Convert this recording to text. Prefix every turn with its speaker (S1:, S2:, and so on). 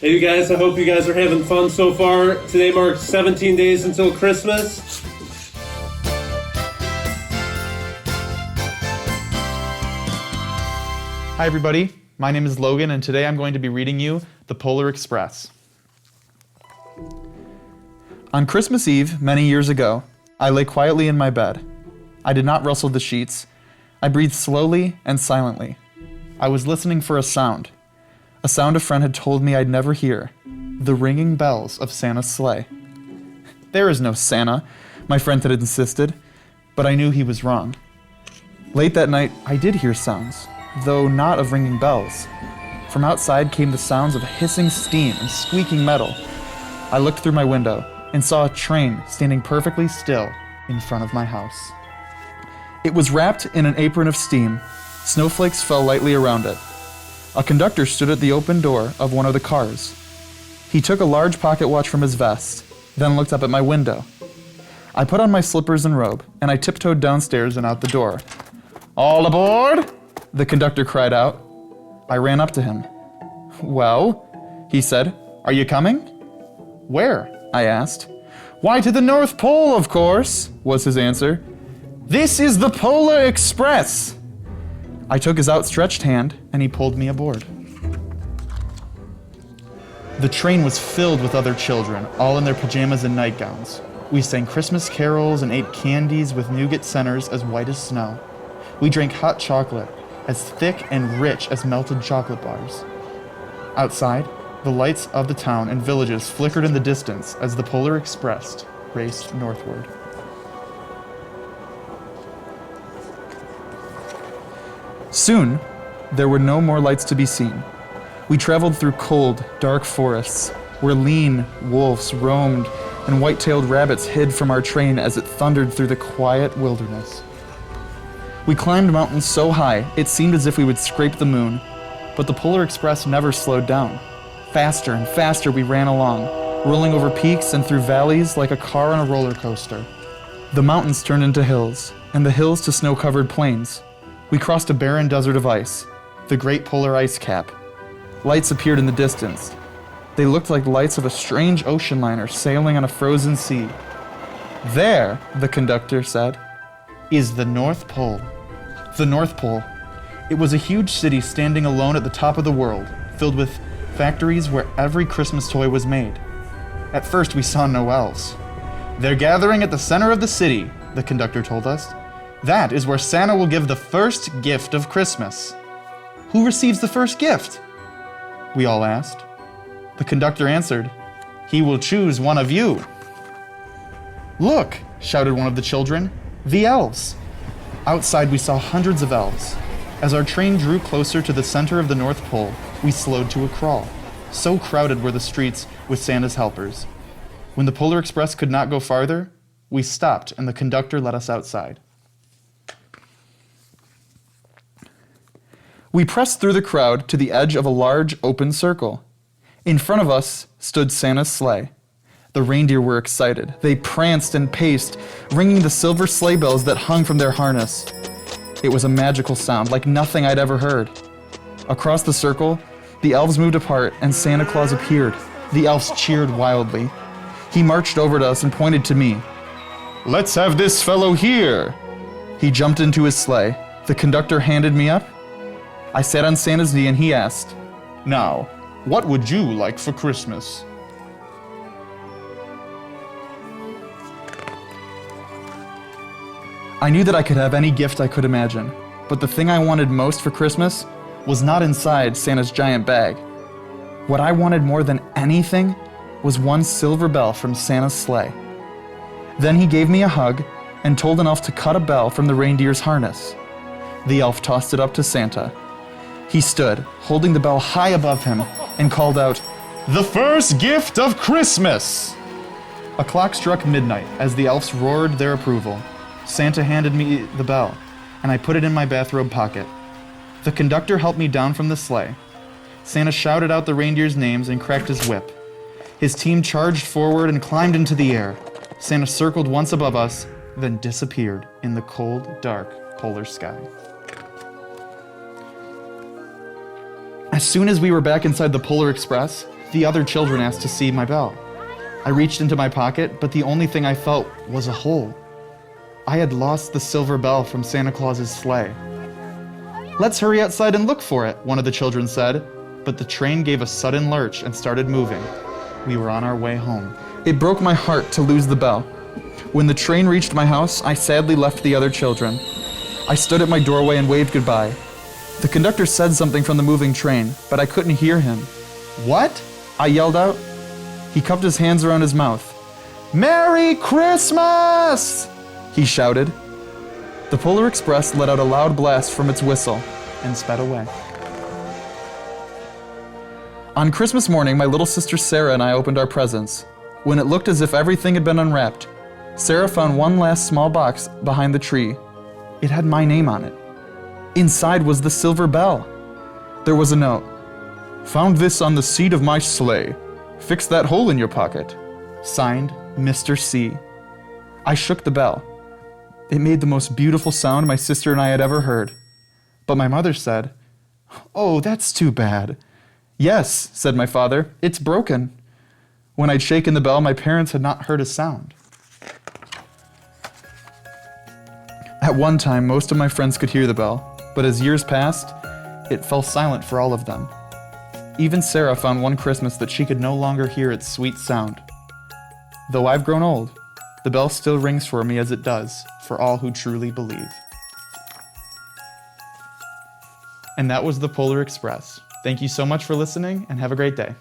S1: Hey you guys, I hope you guys are having fun so far. Today marks 17 days until Christmas.
S2: Hi everybody, my name is Logan and today I'm going to be reading you The Polar Express. On Christmas Eve, many years ago, I lay quietly in my bed. I did not rustle the sheets. I breathed slowly and silently. I was listening for a sound a friend had told me I'd never hear, the ringing bells of Santa's sleigh. There is no Santa, my friend had insisted, but I knew he was wrong. Late that night, I did hear sounds, though not of ringing bells. From outside came the sounds of hissing steam and squeaking metal. I looked through my window and saw a train standing perfectly still in front of my house. It was wrapped in an apron of steam. Snowflakes fell lightly around it. A conductor stood at the open door of one of the cars. He took a large pocket watch from his vest, then looked up at my window. I put on my slippers and robe, and I tiptoed downstairs and out the door. "All aboard!" the conductor cried out. I ran up to him. "Well," he said, "are you coming?" "Where?" I asked. "Why, to the North Pole, of course," was his answer. "This is the Polar Express." I took his outstretched hand, and he pulled me aboard. The train was filled with other children, all in their pajamas and nightgowns. We sang Christmas carols and ate candies with nougat centers as white as snow. We drank hot chocolate, as thick and rich as melted chocolate bars. Outside, the lights of the town and villages flickered in the distance as the Polar Express raced northward. Soon, there were no more lights to be seen. We traveled through cold, dark forests, where lean wolves roamed and white-tailed rabbits hid from our train as it thundered through the quiet wilderness. We climbed mountains so high, it seemed as if we would scrape the moon, but the Polar Express never slowed down. Faster and faster we ran along, rolling over peaks and through valleys like a car on a roller coaster. The mountains turned into hills, and the hills to snow-covered plains. We crossed a barren desert of ice, the Great Polar Ice Cap. Lights appeared in the distance. They looked like lights of a strange ocean liner sailing on a frozen sea. "There," the conductor said, "is the North Pole." The North Pole. It was a huge city standing alone at the top of the world, filled with factories where every Christmas toy was made. At first we saw no elves. "They're gathering at the center of the city," the conductor told us. "That is where Santa will give the first gift of Christmas." "Who receives the first gift?" we all asked. The conductor answered, "He will choose one of you." "Look," shouted one of the children, "the elves." Outside we saw hundreds of elves. As our train drew closer to the center of the North Pole, we slowed to a crawl. So crowded were the streets with Santa's helpers. When the Polar Express could not go farther, we stopped and the conductor let us outside. We pressed through the crowd to the edge of a large open circle. In front of us stood Santa's sleigh. The reindeer were excited. They pranced and paced, ringing the silver sleigh bells that hung from their harness. It was a magical sound, like nothing I'd ever heard. Across the circle, the elves moved apart and Santa Claus appeared. The elves cheered wildly. He marched over to us and pointed to me. "Let's have this fellow here." He jumped into his sleigh. The conductor handed me up. I sat on Santa's knee and he asked, "Now, what would you like for Christmas?" I knew that I could have any gift I could imagine, but the thing I wanted most for Christmas was not inside Santa's giant bag. What I wanted more than anything was one silver bell from Santa's sleigh. Then he gave me a hug and told an elf to cut a bell from the reindeer's harness. The elf tossed it up to Santa. He stood, holding the bell high above him, and called out, "The first gift of Christmas!" A clock struck midnight as the elves roared their approval. Santa handed me the bell, and I put it in my bathrobe pocket. The conductor helped me down from the sleigh. Santa shouted out the reindeers' names and cracked his whip. His team charged forward and climbed into the air. Santa circled once above us, then disappeared in the cold, dark polar sky. As soon as we were back inside the Polar Express, The other children asked to see my bell. I reached into my pocket, but the only thing I felt was a hole. I had lost the silver bell from Santa Claus's sleigh. "Let's hurry outside and look for it," one of the children said, but the train gave a sudden lurch and started moving. We were on our way home. It broke my heart to lose the bell. When the train reached my house, I sadly left the other children. I stood at my doorway and waved goodbye. The conductor said something from the moving train, but I couldn't hear him. "What?" I yelled out. He cupped his hands around his mouth. "Merry Christmas!" he shouted. The Polar Express let out a loud blast from its whistle and sped away. On Christmas morning, my little sister Sarah and I opened our presents. When it looked as if everything had been unwrapped, Sarah found one last small box behind the tree. It had my name on it. Inside was the silver bell. There was a note. "Found this on the seat of my sleigh. Fix that hole in your pocket." Signed, Mr. C. I shook the bell. It made the most beautiful sound my sister and I had ever heard. But my mother said, "Oh, that's too bad." "Yes," said my father, "it's broken." When I'd shaken the bell, my parents had not heard a sound. At one time, most of my friends could hear the bell, but as years passed, it fell silent for all of them. Even Sarah found one Christmas that she could no longer hear its sweet sound. Though I've grown old, the bell still rings for me as it does for all who truly believe. And that was the Polar Express. Thank you so much for listening, and have a great day.